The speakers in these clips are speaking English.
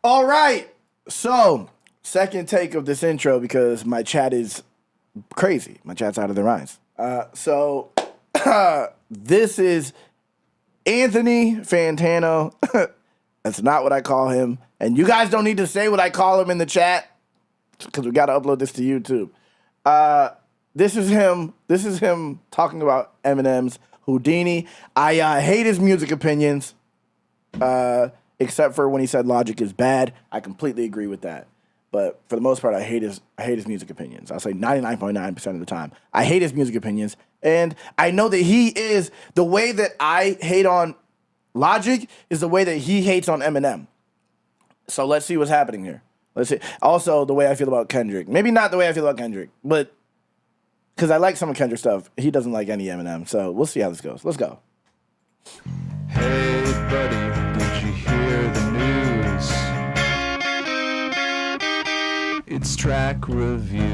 All right. So, second take of this intro because my chat is crazy. My chat's out of their minds. This is Anthony Fantano. That's not what I call him. And you guys don't need to say what I call him in the chat because we got to upload this to YouTube. This is him. This is him talking about Eminem's Houdini. I hate his music opinions, except for when he said Logic is bad. I completely agree with that. But for the most part, I hate his music opinions. I'll say 99.9% of the time. I hate his music opinions. And I know that he is, the way that I hate on Logic is the way that he hates on Eminem. So let's see what's happening here. Let's see. Also, the way I feel about Kendrick. Maybe not the way I feel about Kendrick, but because I like some of Kendrick's stuff. He doesn't like any Eminem. So we'll see how this goes. Let's go. Hey, buddy, did you hear the news? It's track reviews.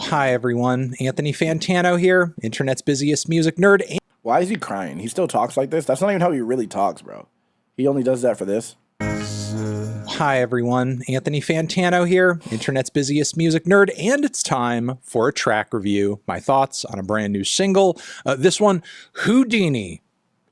Hi, everyone. Anthony Fantano here, internet's busiest music nerd. Why is he crying? He still talks like this? That's not even how he really talks, bro. He only does that for this. Hi, everyone. Anthony Fantano here, internet's busiest music nerd, and it's time for a track review. My thoughts on a brand new single. This one, Houdini,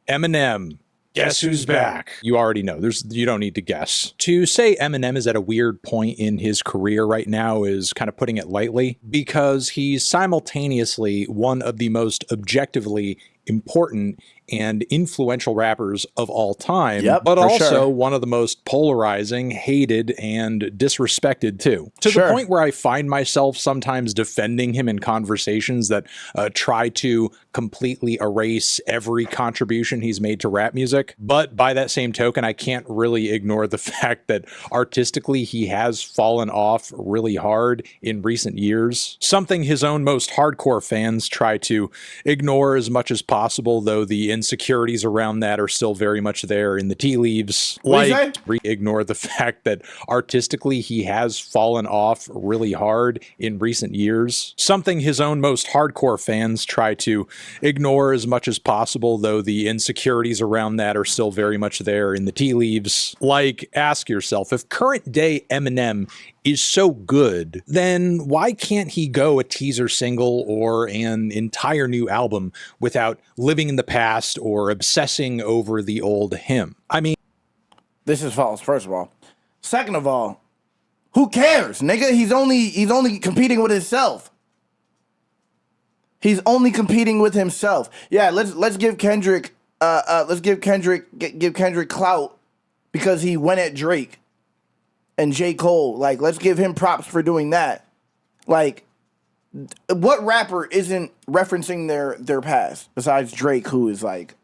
Eminem. Guess who's back? You already know. You don't need to guess. To say Eminem is at a weird point in his career right now is kind of putting it lightly, because he's simultaneously one of the most objectively important and influential rappers of all time, but also one of the most polarizing, hated, and disrespected too. To the point where I find myself sometimes defending him in conversations that try to completely erase every contribution he's made to rap music. But by that same token, I can't really ignore the fact that artistically he has fallen off really hard in recent years. Something his own most hardcore fans try to ignore as much as possible, though the insecurities around that are still very much there in the tea leaves. Like, ignore the fact that artistically he has fallen off really hard in recent years. Something his own most hardcore fans try to ignore as much as possible, though the insecurities around that are still very much there in the tea leaves. Like, ask yourself, if current day Eminem is so good, then why can't he go a teaser single or an entire new album without living in the past or obsessing over the old him? I mean, this is false, first of all. Second of all, who cares, nigga? He's only competing with himself. He's only competing with himself. Yeah, let's give Kendrick give Kendrick clout because he went at Drake and J. Cole. Like, let's give him props for doing that. Like, what rapper isn't referencing their past besides Drake, who is like,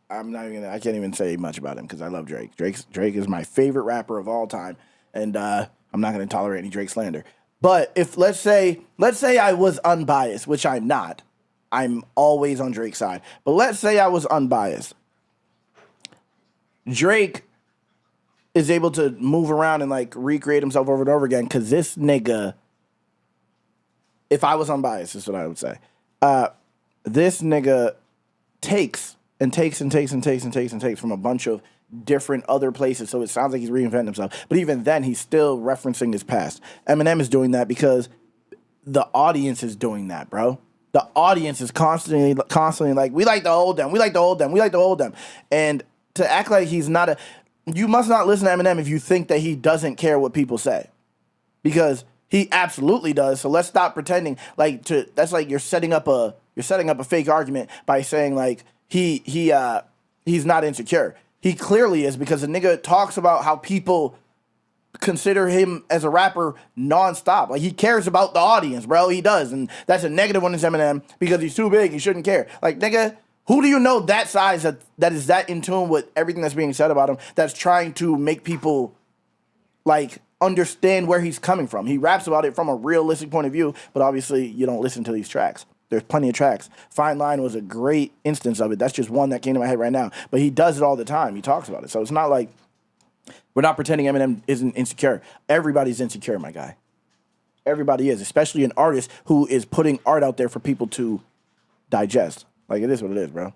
I can't even say much about him because I love Drake. Drake is my favorite rapper of all time, and I'm not going to tolerate any Drake slander. But if let's say I was unbiased, which I'm not. I'm always on Drake's side. But let's say I was unbiased. Drake is able to move around and like recreate himself over and over again because this nigga, if I was unbiased, is what I would say. This nigga takes from a bunch of different other places, so it sounds like he's reinventing himself. But even then, he's still referencing his past. Eminem is doing that because the audience is doing that, bro. The audience is constantly like, we like to hold them, we like to hold them, we like to hold them. And to act like he's not a... You must not listen to Eminem if you think that he doesn't care what people say. Because he absolutely does, so let's stop pretending like that's like you're setting up a fake argument by saying like he's not insecure. He clearly is, because the nigga talks about how people consider him as a rapper nonstop. Like, he cares about the audience, bro. He does, and that's a negative one is Eminem because he's too big. He shouldn't care. Like, nigga, who do you know that size that is that in tune with everything that's being said about him? That's trying to make people like understand where he's coming from. He raps about it from a realistic point of view, but obviously you don't listen to these tracks. There's plenty of tracks. Fine Line was a great instance of it. That's just one that came to my head right now. But he does it all the time. He talks about it. So it's not like we're not pretending Eminem isn't insecure. Everybody's insecure, my guy. Everybody is, especially an artist who is putting art out there for people to digest. Like, it is what it is, bro.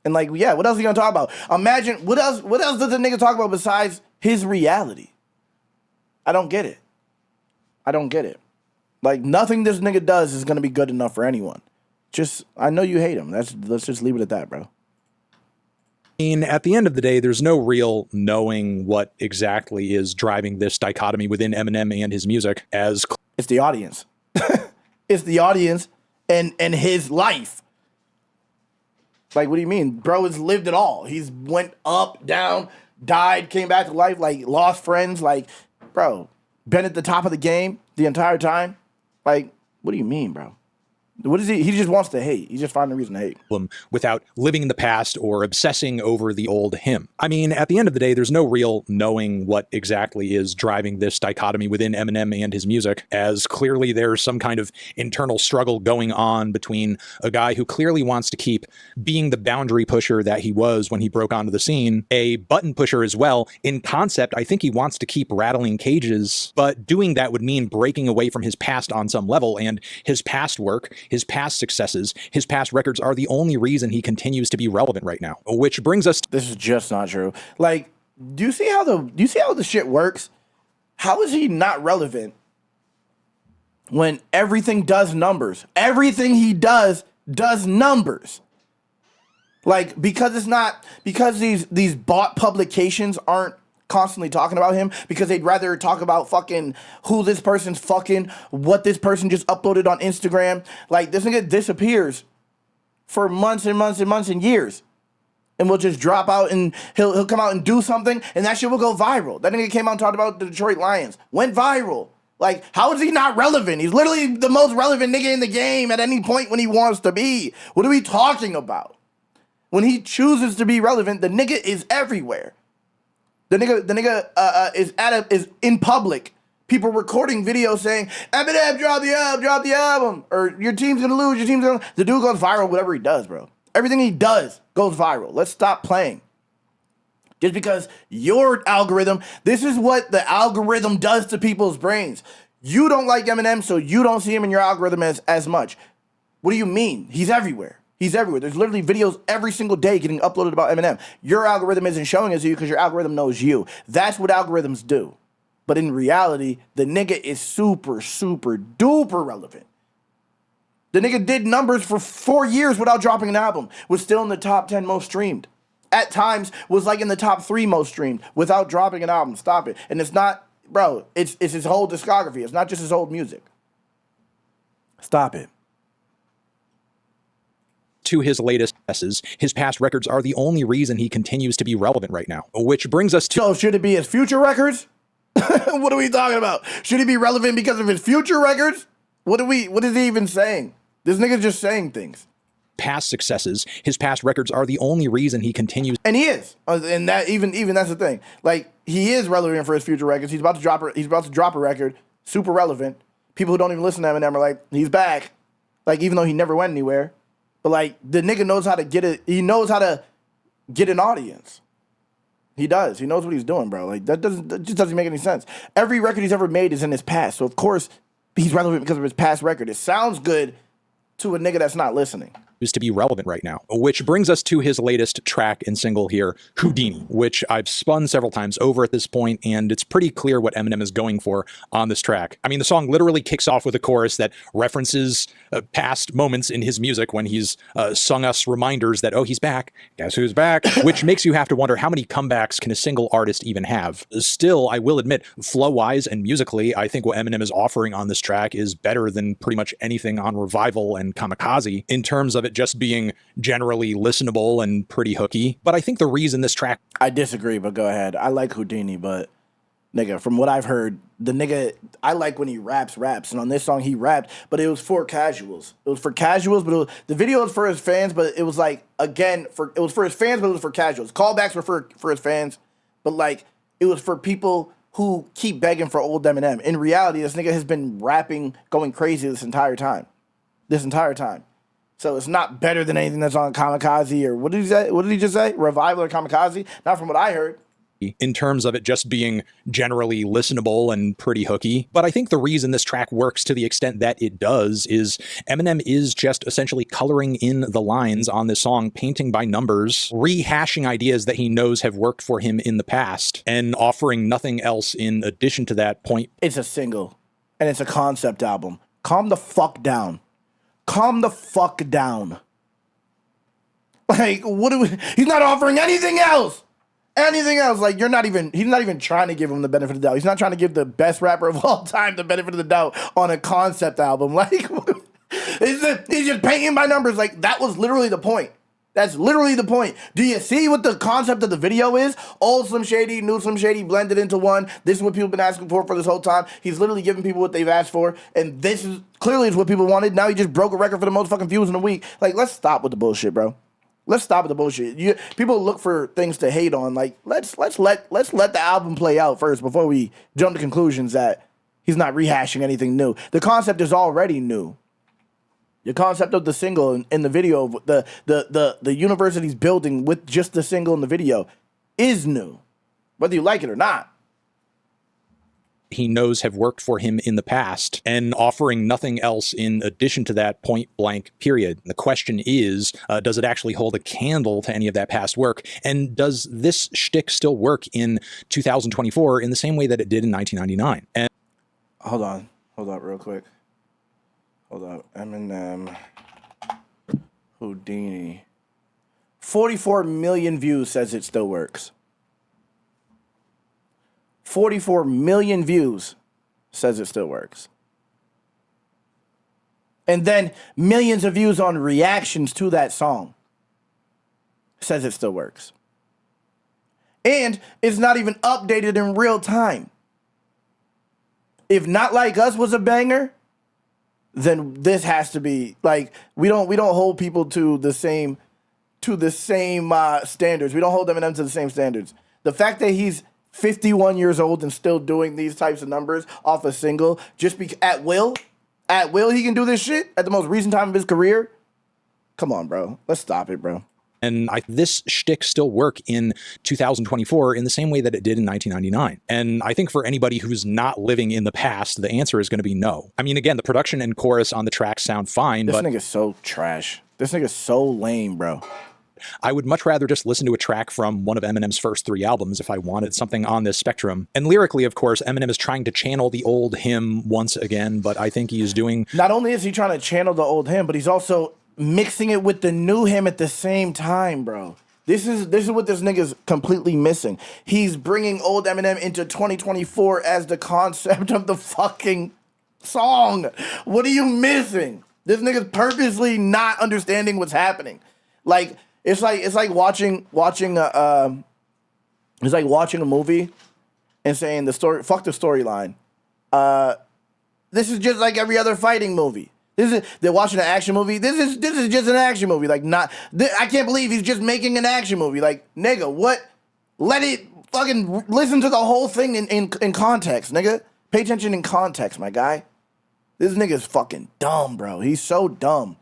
And like, yeah, what else are you gonna talk about? Imagine what else does the nigga talk about besides his reality? I don't get it. I don't get it. Like, nothing this nigga does is gonna be good enough for anyone. Just, I know you hate him. Let's just leave it at that, bro. I mean, at the end of the day, there's no real knowing what exactly is driving this dichotomy within Eminem and his music, as It's the audience. It's the audience and his life. Like, what do you mean? Bro has lived it all. He's went up, down, died, came back to life, like, lost friends. Like, bro, been at the top of the game the entire time. Like, what do you mean, bro? What is he? He just wants to hate. He just finds a reason to hate. without living in the past or obsessing over the old him. I mean, at the end of the day, there's no real knowing what exactly is driving this dichotomy within Eminem and his music, as clearly there's some kind of internal struggle going on between a guy who clearly wants to keep being the boundary pusher that he was when he broke onto the scene, a button pusher as well. In concept, I think he wants to keep rattling cages, but doing that would mean breaking away from his past on some level, and his past work, his past successes, his past records are the only reason he continues to be relevant right now. Which brings us This is just not true. Like, do you see how the shit works? How is he not relevant when everything does numbers? Everything he does numbers. Like, because these bought publications aren't constantly talking about him, because they'd rather talk about fucking who this person's fucking, what this person just uploaded on Instagram. Like, this nigga disappears for months and months and months and years, and will just drop out, and he'll come out and do something, and that shit will go viral. That nigga came out and talked about the Detroit Lions, went viral. Like, how is he not relevant? He's literally the most relevant nigga in the game at any point when he wants to be. What are we talking about? When he chooses to be relevant, the nigga is everywhere. The nigga is in public. People recording videos saying, Eminem, drop the album. Or your team's gonna lose, The dude goes viral, whatever he does, bro. Everything he does goes viral. Let's stop playing. Just because your algorithm, this is what the algorithm does to people's brains. You don't like Eminem, so you don't see him in your algorithm as much. What do you mean? He's everywhere. He's everywhere. There's literally videos every single day getting uploaded about Eminem. Your algorithm isn't showing it to you because your algorithm knows you. That's what algorithms do. But in reality, the nigga is super, super duper relevant. The nigga did numbers for 4 years without dropping an album. Was still in the top 10 most streamed. At times, was like in the top 3 most streamed without dropping an album. Stop it. And it's not, bro, it's his whole discography. It's not just his old music. Stop it. to his latest successes. His past records are the only reason he continues to be relevant right now. Which brings us to... So should it be his future records? What are we talking about? Should he be relevant because of his future records? What is he even saying? This nigga's just saying things. Past successes. His past records are the only reason he continues. And he is. And that even that's the thing. Like, he is relevant for his future records. He's about to drop a record, super relevant. People who don't even listen to Eminem are like, he's back. Like, even though he never went anywhere. But like, the nigga knows how to get it. He knows how to get an audience. He does. He knows what he's doing, bro. Like, that just doesn't make any sense. Every record he's ever made is in his past. So of course he's relevant because of his past record. It sounds good to a nigga that's not listening. To be relevant right now, which brings us to his latest track and single here, Houdini, which I've spun several times over at this point, and it's pretty clear what Eminem is going for on this track. I mean, the song literally kicks off with a chorus that references past moments in his music when he's sung us reminders that, oh, he's back, guess who's back, which makes you have to wonder how many comebacks can a single artist even have. Still, I will admit, flow-wise and musically, I think what Eminem is offering on this track is better than pretty much anything on Revival and Kamikaze in terms of it just being generally listenable and pretty hooky. But I think the reason this track... I disagree, but go ahead. I like Houdini, but nigga, from what I've heard, the nigga, I like when he raps. And on this song, he rapped, but it was for casuals. It was for casuals, but the video was for his fans, but it was like, again, it was for his fans, but it was for casuals. Callbacks were for his fans, but like, it was for people who keep begging for old Eminem. In reality, this nigga has been rapping, going crazy this entire time. So it's not better than anything that's on Kamikaze or what did he say? What did he just say? Revival or Kamikaze? Not from what I heard. in terms of it just being generally listenable and pretty hooky. But I think the reason this track works to the extent that it does is Eminem is just essentially coloring in the lines on this song, painting by numbers, rehashing ideas that he knows have worked for him in the past, and offering nothing else in addition to that point. It's a single, and it's a concept album. Calm the fuck down. Calm the fuck down. Like, what do we... He's not offering anything else. Anything else, like he's not even trying to give him the benefit of the doubt. He's not trying to give the best rapper of all time the benefit of the doubt on a concept album. Like, he's just painting by numbers. Like, that was literally the point. That's literally the point. Do you see what the concept of the video is? Old Slim Shady, new Slim Shady blended into one. This is what people have been asking for this whole time. He's literally giving people what they've asked for, and this is clearly is what people wanted. Now he just broke a record for the most fucking views in a week. Like, let's stop with the bullshit, bro. Let's stop with the bullshit. People look for things to hate on. Like, let's let the album play out first before we jump to conclusions that he's not rehashing anything new. The concept is already new. The concept of the single and the video, the universe that he's building with just the single and the video is new, whether you like it or not. He knows have worked for him in the past, and offering nothing else in addition to that, point blank, period. The question is, does it actually hold a candle to any of that past work? And does this shtick still work in 2024 in the same way that it did in 1999? And Hold on real quick. Hold on. Eminem, Houdini. 44 million views says it still works. 44 million views says it still works. And then millions of views on reactions to that song says it still works. And it's not even updated in real time. If Not Like Us was a banger, then this has to be like, we don't hold people to the same standards. We don't hold Eminem to the same standards. The fact that he's 51 years old and still doing these types of numbers off a single, at will he can do this shit at the most recent time of his career. Come on, bro. Let's stop it, bro. And this shtick still work in 2024 in the same way that it did in 1999. And I think for anybody who's not living in the past, the answer is going to be no. I mean, again, the production and chorus on the track sound fine, this but nigga's so trash. This nigga's so lame, bro. I would much rather just listen to a track from one of Eminem's first 3 albums if I wanted something on this spectrum. And lyrically, of course, Eminem is trying to channel the old him once again, but I think he is doing... Not only is he trying to channel the old him, but he's also mixing it with the new him at the same time, bro. This is what this nigga's completely missing. He's bringing old Eminem into 2024 as the concept of the fucking song. What are you missing? This nigga's purposely not understanding what's happening. Like... It's like watching a movie and saying the story, fuck the storyline. This is just like every other fighting movie. They're watching an action movie. This is just an action movie. Like, I can't believe he's just making an action movie. Like, nigga, what? Let it fucking listen to the whole thing in context, nigga. Pay attention in context, my guy. This nigga's fucking dumb, bro. He's so dumb.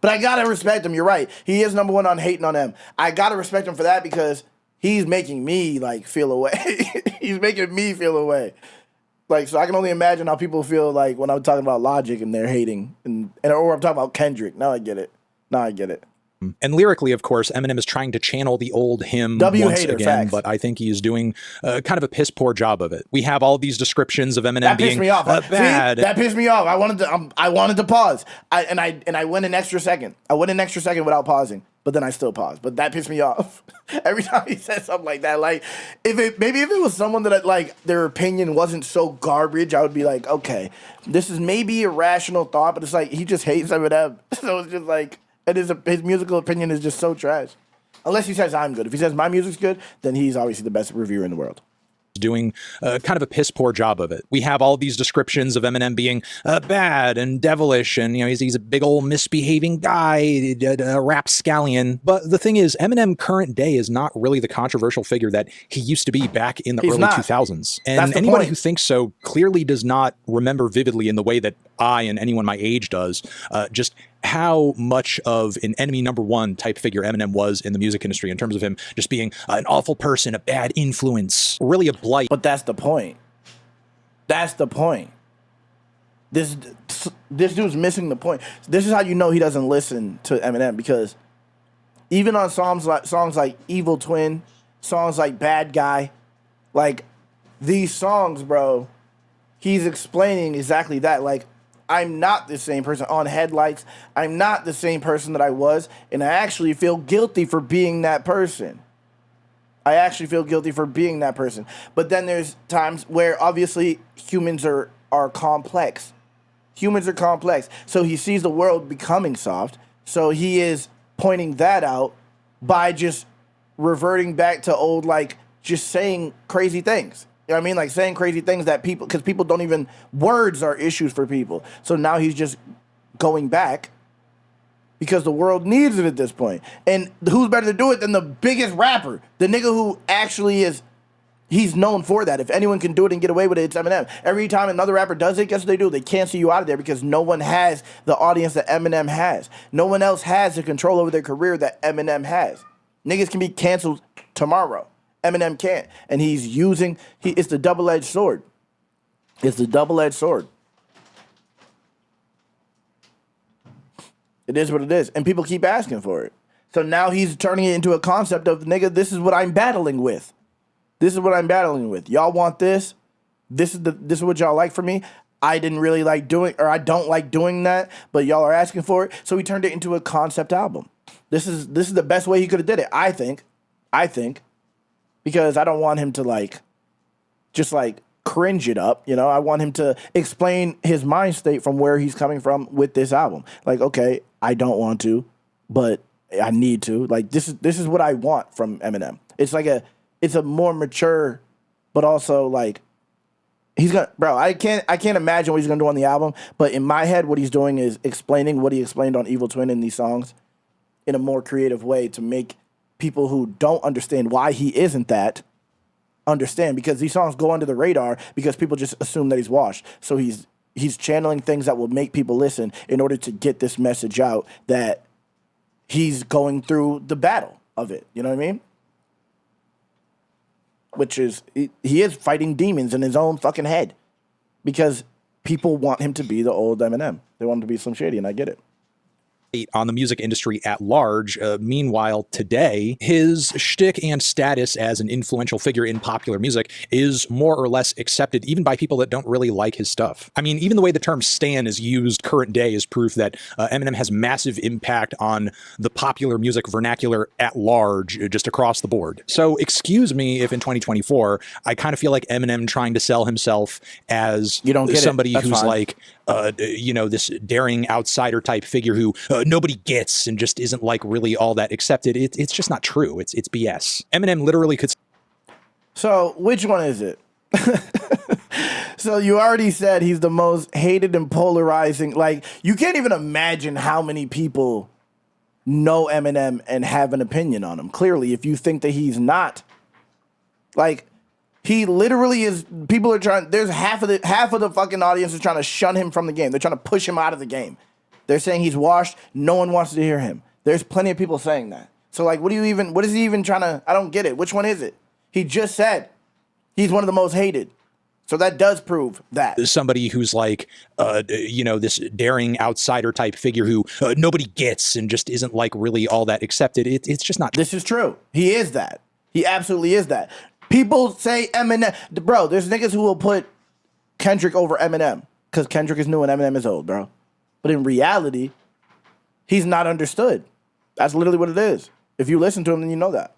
But I gotta respect him. You're right. He is number one on hating on him. I gotta respect him for that because he's making me like feel away. He's making me feel away. Like, so I can only imagine how people feel like when I'm talking about Logic and they're hating, or I'm talking about Kendrick. Now I get it. And lyrically, of course, Eminem is trying to channel the old him once again, facts. But I think he is doing kind of a piss poor job of it. We have all these descriptions of Eminem that being pissed me off. bad. See? That pissed me off. I wanted to pause. I went an extra second. I went an extra second without pausing, but then I still paused. But that pissed me off. Every time he said something like that, like maybe if it was someone that like their opinion wasn't so garbage, I would be like, okay, this is maybe a rational thought, but it's like he just hates Eminem. So it's just like. And his musical opinion is just so trash. Unless he says I'm good. If he says my music's good, then he's obviously the best reviewer in the world. Doing kind of a piss poor job of it. We have all these descriptions of Eminem being bad and devilish, and he's a big old misbehaving guy, a rapscallion. But the thing is, Eminem current day is not really the controversial figure that he used to be back in the early 2000s. And anybody who thinks so clearly does not remember vividly in the way that I and anyone my age does, just how much of an enemy number one type figure Eminem was in the music industry in terms of him just being an awful person, a bad influence, really a blight. But that's the point. That's the point. This dude's missing the point. This is how you know he doesn't listen to Eminem, because even on songs like Evil Twin, songs like Bad Guy, like these songs, bro, he's explaining exactly that. Like, I'm not the same person. On Headlights, I'm not the same person that I was, and I actually feel guilty for being that person. But then there's times where obviously humans are complex. Humans are complex. So he sees the world becoming soft. So he is pointing that out by just reverting back to old, like, just saying crazy things. You know what I mean? Like saying crazy things that people, because people don't even, words are issues for people. So now he's just going back because the world needs it at this point. And who's better to do it than the biggest rapper? The nigga who actually is, he's known for that. If anyone can do it and get away with it, it's Eminem. Every time another rapper does it, guess what they do? They cancel you out of there because no one has the audience that Eminem has. No one else has the control over their career that Eminem has. Niggas can be canceled tomorrow. Eminem can't. And he's using, it's the double-edged sword. It's the double-edged sword. It is what it is. And people keep asking for it. So now he's turning it into a concept of, nigga, this is what I'm battling with. This is what I'm battling with. Y'all want this? This is what y'all like from me. I didn't really like doing, or I don't like doing that, but y'all are asking for it. So he turned it into a concept album. This is the best way he could have did it, I think. Because I don't want him to just cringe it up, you know. I want him to explain his mind state from where he's coming from with this album. Like, okay, I don't want to, but I need to. Like, this is what I want from Eminem. It's a more mature, but also he's gonna, bro. I can't imagine what he's gonna do on the album. But in my head, what he's doing is explaining what he explained on Evil Twin in these songs in a more creative way to make people who don't understand why he isn't that understand, because these songs go under the radar because people just assume that he's washed. So he's channeling things that will make people listen in order to get this message out that he's going through the battle of it. You know what I mean? Which is, he is fighting demons in his own fucking head because people want him to be the old Eminem. They want him to be Slim Shady, and I get it. On the music industry at large. Meanwhile, today, his shtick and status as an influential figure in popular music is more or less accepted even by people that don't really like his stuff. I mean, even the way the term stan is used current day is proof that Eminem has massive impact on the popular music vernacular at large, just across the board. So excuse me if in 2024, I kind of feel like Eminem trying to sell himself as somebody who's fine. This daring outsider type figure who nobody gets and just isn't really all that accepted. It's just not true. It's BS. Eminem literally could. So which one is it? So you already said he's the most hated and polarizing. You can't even imagine how many people know Eminem and have an opinion on him. Clearly, if you think that he's not, he literally is. People are trying. There's half of the fucking audience is trying to shun him from the game. They're trying to push him out of the game. They're saying he's washed. No one wants to hear him. There's plenty of people saying that. So what is he even trying to? I don't get it. Which one is it? He just said he's one of the most hated. So that does prove that. Somebody who's this daring outsider type figure who nobody gets and just isn't really all that accepted. It's just not. This is true. He is that. He absolutely is that. People say Eminem. Bro, there's niggas who will put Kendrick over Eminem because Kendrick is new and Eminem is old, bro. But in reality, he's not understood. That's literally what it is. If you listen to him, then you know that.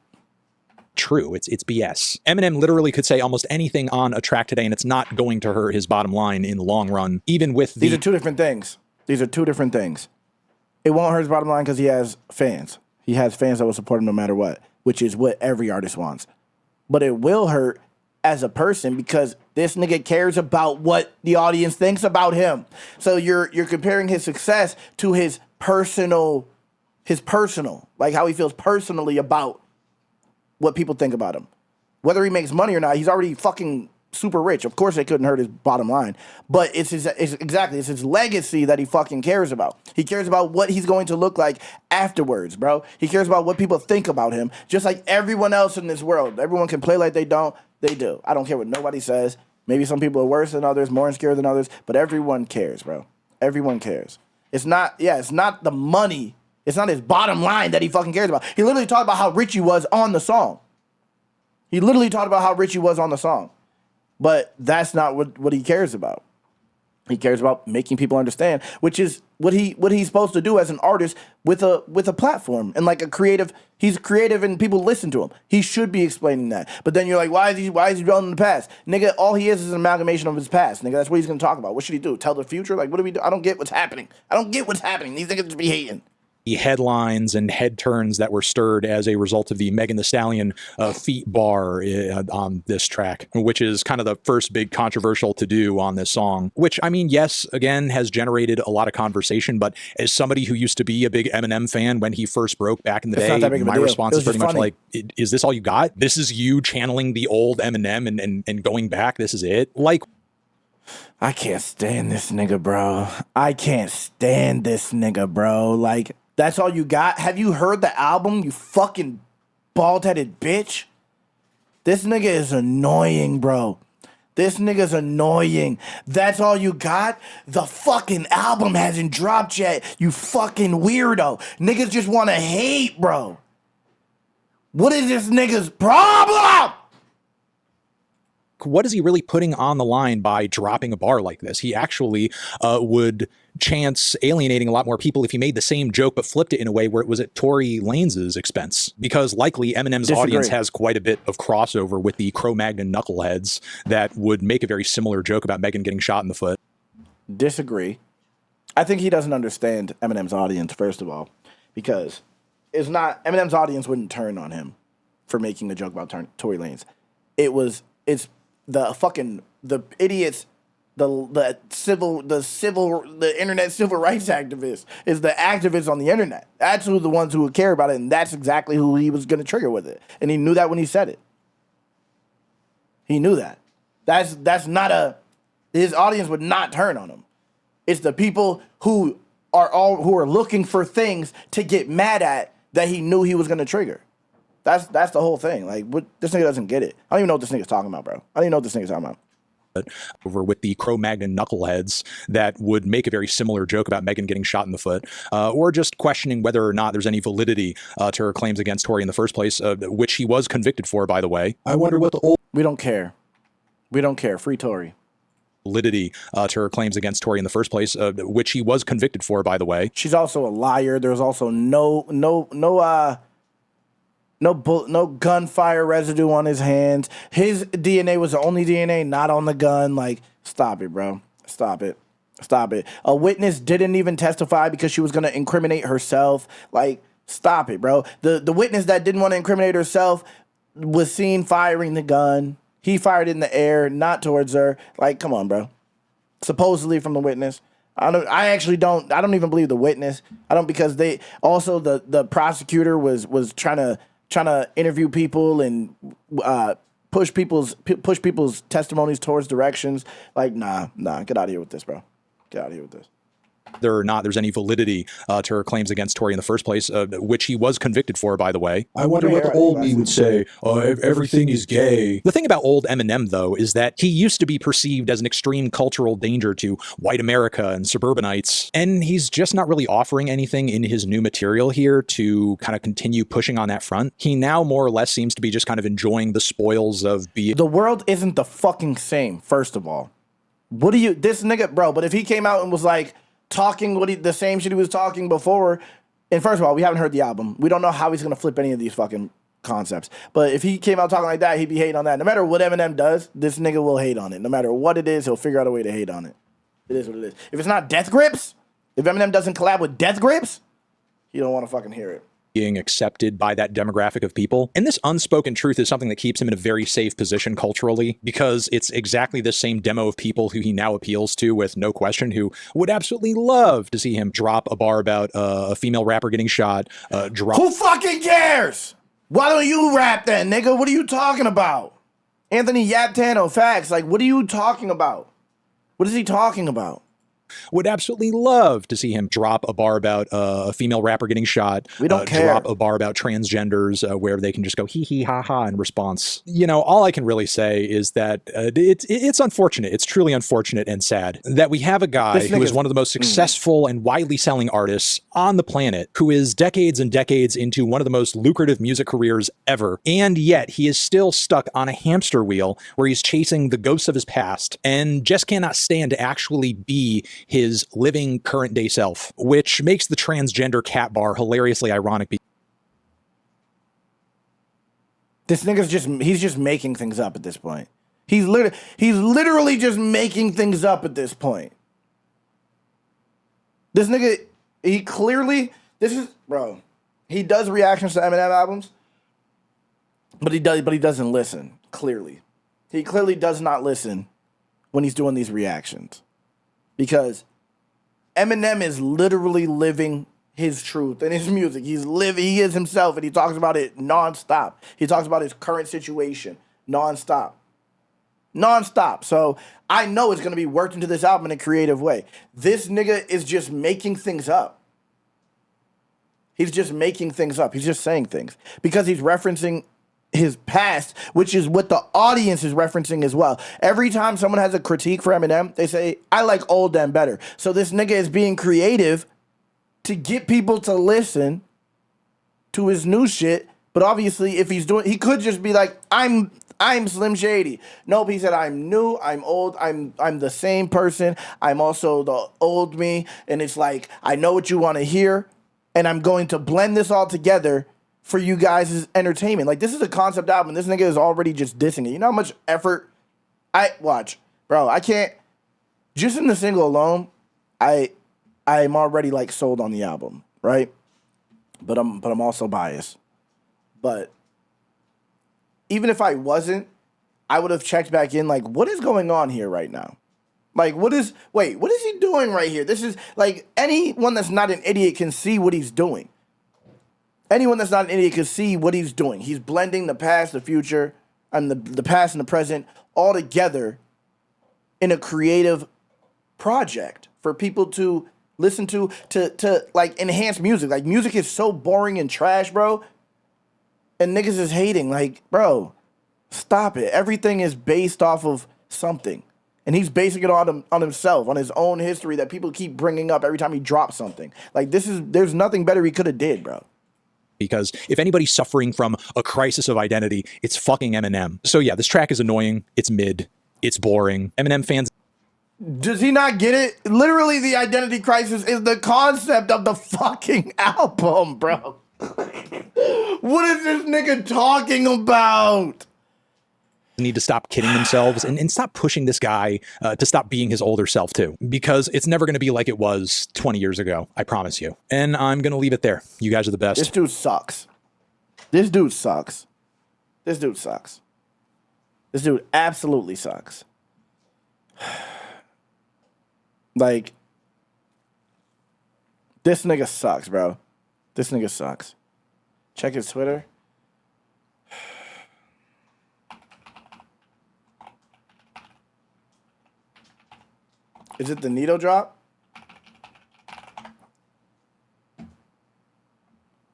True. It's BS. Eminem literally could say almost anything on a track today, and it's not going to hurt his bottom line in the long run, even with These are two different things. It won't hurt his bottom line because he has fans. He has fans that will support him no matter what, which is what every artist wants. But it will hurt as a person because this nigga cares about what the audience thinks about him. So you're comparing his success to his personal, how he feels personally about what people think about him. Whether he makes money or not, he's already fucking super rich. Of course, they couldn't hurt his bottom line, but it's his legacy that he fucking cares about. He cares about what he's going to look like afterwards, bro. He cares about what people think about him, just like everyone else in this world. Everyone can play like they don't. They do. I don't care what nobody says. Maybe some people are worse than others, more insecure than others, but everyone cares, bro. Everyone cares. It's not the money. It's not his bottom line that he fucking cares about. He literally talked about how rich he was on the song. But that's not what he cares about. He cares about making people understand, which is what he's supposed to do as an artist with a platform and like a creative. He's creative and people listen to him. He should be explaining that. But then you're like, why is he dwelling in the past, nigga? All he is an amalgamation of his past, nigga. That's what he's gonna talk about. What should he do? Tell the future? Like, what do we do? I don't get what's happening. These niggas just be hating. The headlines and head turns that were stirred as a result of the Megan Thee Stallion feat bar on this track, which is kind of the first big controversial to do on this song, which, I mean, yes, again, has generated a lot of conversation, but as somebody who used to be a big Eminem fan when he first broke back in the day, my response is pretty much like, is this all you got? This is you channeling the old Eminem and going back? This is it? Like, I can't stand this nigga, bro. Like, that's all you got? Have you heard the album, you fucking bald-headed bitch? This nigga is annoying, bro. This nigga's annoying. That's all you got? The fucking album hasn't dropped yet, you fucking weirdo. Niggas just want to hate, bro. What is this nigga's problem? What is he really putting on the line by dropping a bar like this? He actually would chance alienating a lot more people if he made the same joke but flipped it in a way where it was at Tory Lanez's expense. Because likely Eminem's audience has quite a bit of crossover with the Cro-Magnon knuckleheads that would make a very similar joke about Megan getting shot in the foot. Disagree. I think he doesn't understand Eminem's audience, first of all, because Eminem's audience wouldn't turn on him for making a joke about Tory Lanez. It's the idiots, the internet civil rights activists, is the activists on the internet. That's who the ones who would care about it, and that's exactly who he was going to trigger with it. And he knew that when he said it. He knew that. His audience would not turn on him. It's the people who are looking for things to get mad at that he knew he was going to trigger. That's the whole thing. Like, this nigga doesn't get it. I don't even know what this nigga's talking about, bro. I don't even know what this nigga's talking about. Over with the Cro-Magnon knuckleheads that would make a very similar joke about Megan getting shot in the foot, or just questioning whether or not there's any validity to her claims against Tory in the first place, which he was convicted for, by the way. I wonder what the old... We don't care. Free Tory. Validity to her claims against Tory in the first place, which he was convicted for, by the way. She's also a liar. There's also no gunfire residue on his hands. His DNA was the only DNA not on the gun. Like, stop it, bro. Stop it. A witness didn't even testify because she was going to incriminate herself. Like, stop it, bro. The witness that didn't want to incriminate herself was seen firing the gun. He fired it in the air, not towards her. Like, come on, bro. Supposedly from the witness. I don't even believe the witness. Because they also the prosecutor was trying to interview people and push people's testimonies towards directions. Like, nah, get out of here with this, bro. Get out of here with this. Whether or not there's any validity to her claims against Tory in the first place, which he was convicted for, by the way. I wonder what the old me would say. Everything is gay. The thing about old Eminem, though, is that he used to be perceived as an extreme cultural danger to white America and suburbanites, and he's just not really offering anything in his new material here to kind of continue pushing on that front. He now more or less seems to be just kind of enjoying the spoils of being... The world isn't the fucking same, first of all. This nigga, bro, but if he came out and was like, talking the same shit he was talking before, and first of all, we haven't heard the album. We don't know how he's gonna flip any of these fucking concepts. But if he came out talking like that, he'd be hating on that. No matter what Eminem does, this nigga will hate on it. No matter what it is, he'll figure out a way to hate on it. It is what it is. If it's not Death Grips, if Eminem doesn't collab with Death Grips, you don't want to fucking hear it. Being accepted by that demographic of people. And this unspoken truth is something that keeps him in a very safe position culturally, because it's exactly the same demo of people who he now appeals to with no question, who would absolutely love to see him drop a bar about a female rapper getting shot. Who fucking cares? Why don't you rap then, nigga? What are you talking about? Anthony Fantano, facts. Like, what are you talking about? What is he talking about? Would absolutely love to see him drop a bar about a female rapper getting shot. We don't care. Drop a bar about transgenders where they can just go hee hee ha ha in response. You know, all I can really say is that it's unfortunate. It's truly unfortunate and sad that we have a guy who is one of the most successful and widely selling artists on the planet, who is decades and decades into one of the most lucrative music careers ever. And yet he is still stuck on a hamster wheel where he's chasing the ghosts of his past and just cannot stand to actually be his living current day self, which makes the transgender cat bar hilariously ironic. This nigga's he's just making things up at this point. He's literally just making things up at this point. This nigga, he clearly, bro, he does reactions to Eminem albums, but he doesn't listen, clearly. He clearly does not listen when he's doing these reactions. Because Eminem is literally living his truth and his music. He is himself, and he talks about it nonstop. He talks about his current situation nonstop. So I know it's going to be worked into this album in a creative way. This nigga is just making things up. He's just making things up. He's just saying things because he's referencing his past, which is what the audience is referencing as well. Every time someone has a critique for Eminem, they say, I like old and better. So this nigga is being creative to get people to listen to his new shit. But obviously, if he's doing, he could just be like, I'm Slim Shady. Nope, he said, I'm new, I'm old, I'm the same person. I'm also the old me. And it's like, I know what you want to hear, and I'm going to blend this all together for you guys' entertainment. Like, this is a concept album. This nigga is already just dissing it. You know how much effort bro, I can't, just in the single alone, I'm already like sold on the album, right? But I'm also biased. But even if I wasn't, I would have checked back in, like, what is going on here right now? Like, what is he doing right here? This is, like, anyone that's not an idiot can see what he's doing. Anyone that's not an idiot can see what he's doing. He's blending the past, the future, and the past and the present all together in a creative project for people to listen to like enhance music. Like, music is so boring and trash, bro. And niggas is hating. Like, bro, stop it. Everything is based off of something. And he's basing it on himself, on his own history that people keep bringing up every time he drops something. Like, there's nothing better he could have did, bro. Because if anybody's suffering from a crisis of identity, it's fucking Eminem. So yeah, this track is annoying. It's mid. It's boring. Eminem fans. Does he not get it? Literally, the identity crisis is the concept of the fucking album, bro. What is this nigga talking about? Need to stop kidding themselves and stop pushing this guy to stop being his older self too, because it's never going to be like it was 20 years ago. I promise you. And I'm going to leave it there. You guys are the best. This dude sucks. This dude sucks. This dude sucks. This dude absolutely sucks. Like, this nigga sucks, bro. This nigga sucks. Check his Twitter. Is it the needle drop?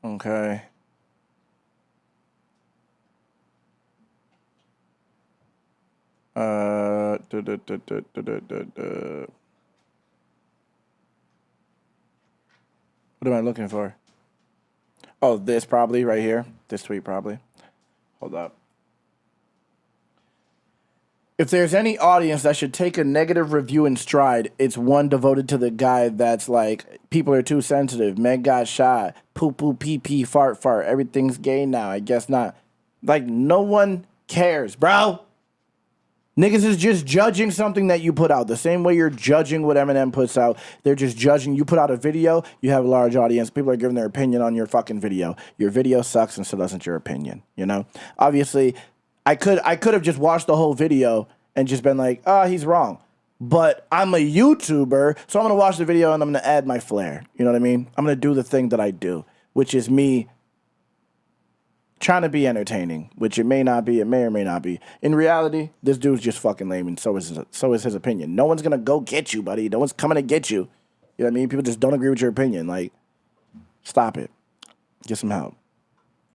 Okay. What am I looking for? Oh, this probably right here. This tweet probably. Hold up. If there's any audience that should take a negative review in stride, it's one devoted to the guy that's like, people are too sensitive, Meg got shot, poo poo pee pee fart fart, everything's gay now, I guess not. Like, no one cares, bro. Niggas is just judging something that you put out. The same way you're judging what Eminem puts out, they're just judging. You put out a video, you have a large audience, people are giving their opinion on your fucking video. Your video sucks and so doesn't your opinion, you know? Obviously, I could have just watched the whole video and just been like, he's wrong. But I'm a YouTuber, so I'm going to watch the video and I'm going to add my flair. You know what I mean? I'm going to do the thing that I do, which is me trying to be entertaining, which it may not be, it may or may not be. In reality, this dude's just fucking lame, and so is his opinion. No one's gonna go get you, buddy. No one's coming to get you. You know what I mean? People just don't agree with your opinion. Like, stop it. Get some help.